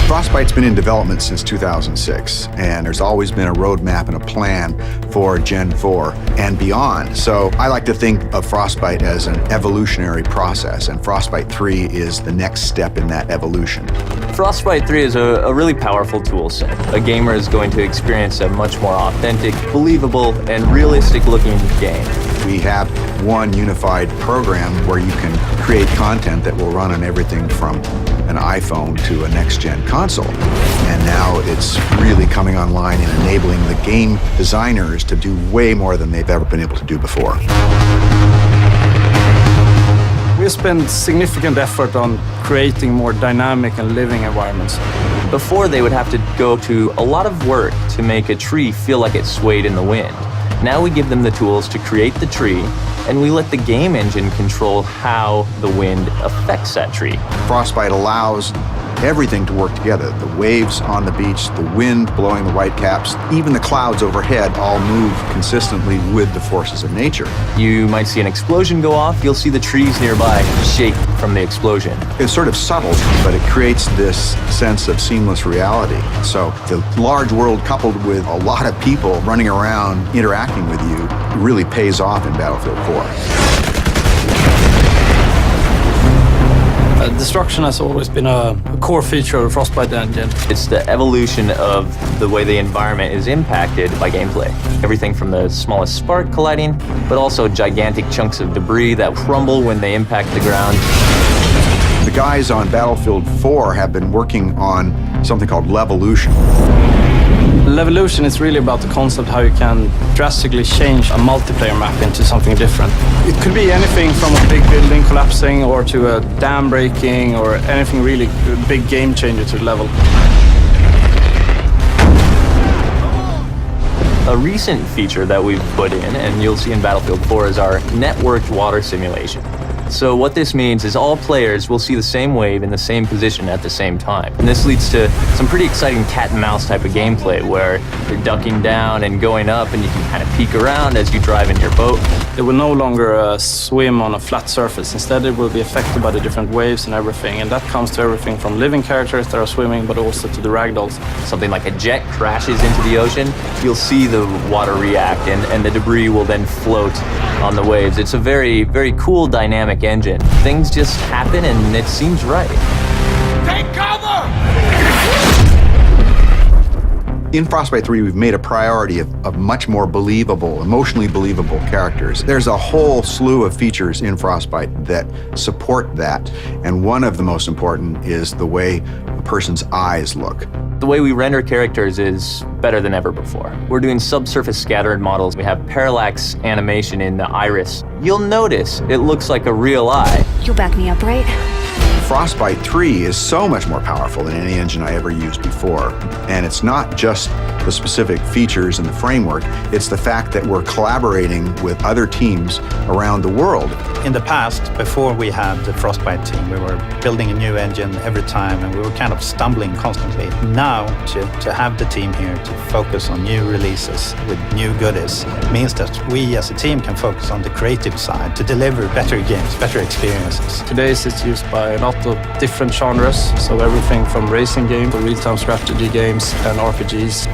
Frostbite's been in development since 2006, and there's always been a roadmap and a plan for Gen 4 and beyond. So I like to think of Frostbite as an evolutionary process, and Frostbite 3 is the next step in that evolution. Frostbite 3 is a really powerful tool set. A gamer is going to experience a much more authentic, believable, and realistic-looking game. We have one unified program where you can create content that will run on everything from an iPhone to a next-gen console. And now it's really coming online and enabling the game designers to do way more than they've ever been able to do before. We spend significant effort on creating more dynamic and living environments. Before, they would have to go to a lot of work to make a tree feel like it swayed in the wind. Now we give them the tools to create the tree, and we let the game engine control how the wind affects that tree. Frostbite allows everything to work together. The waves on the beach, the wind blowing the whitecaps, even the clouds overhead all move consistently with the forces of nature. You might see an explosion go off, you'll see the trees nearby shake from the explosion. It's sort of subtle, but it creates this sense of seamless reality. So the large world coupled with a lot of people running around interacting with you really pays off in Battlefield 4. Destruction has always been a core feature of the Frostbite engine. It's the evolution of the way the environment is impacted by gameplay. Everything from the smallest spark colliding, but also gigantic chunks of debris that crumble when they impact the ground. The guys on Battlefield 4 have been working on something called Levolution. Levolution is really about the concept how you can drastically change a multiplayer map into something different. It could be anything from a big building collapsing or to a dam breaking or anything really big game changer to the level. A recent feature that we've put in, and you'll see in Battlefield 4, is our networked water simulation. So what this means is all players will see the same wave in the same position at the same time. And this leads to some pretty exciting cat and mouse type of gameplay where you're ducking down and going up and you can kind of peek around as you drive in your boat. It will no longer swim on a flat surface. Instead, it will be affected by the different waves and everything. And that comes to everything from living characters that are swimming, but also to the ragdolls. Something like a jet crashes into the ocean, you'll see the water react and the debris will then float on the waves. It's a very, very cool dynamic engine. Things just happen and it seems right. Take cover! In Frostbite 3, we've made a priority of much more believable, emotionally believable characters. There's a whole slew of features in Frostbite that support that, and one of the most important is the way a person's eyes look. The way we render characters is better than ever before. We're doing subsurface scattered models. We have parallax animation in the iris. You'll notice it looks like a real eye. You'll back me up, right? Frostbite 3 is so much more powerful than any engine I ever used before. And it's not just the specific features and the framework, it's the fact that we're collaborating with other teams around the world. In the past, before we had the Frostbite team, we were building a new engine every time and we were kind of stumbling constantly. Now, to have the team here to focus on new releases with new goodies means that we as a team can focus on the creative side to deliver better games, better experiences. Today it's used by a lot of different genres, so everything from racing games to real-time strategy games and RPGs.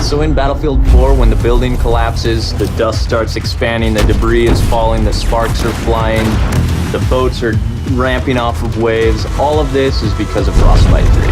So in Battlefield 4, when the building collapses, the dust starts expanding, the debris is falling, the sparks are flying, the boats are ramping off of waves, all of this is because of Frostbite 3.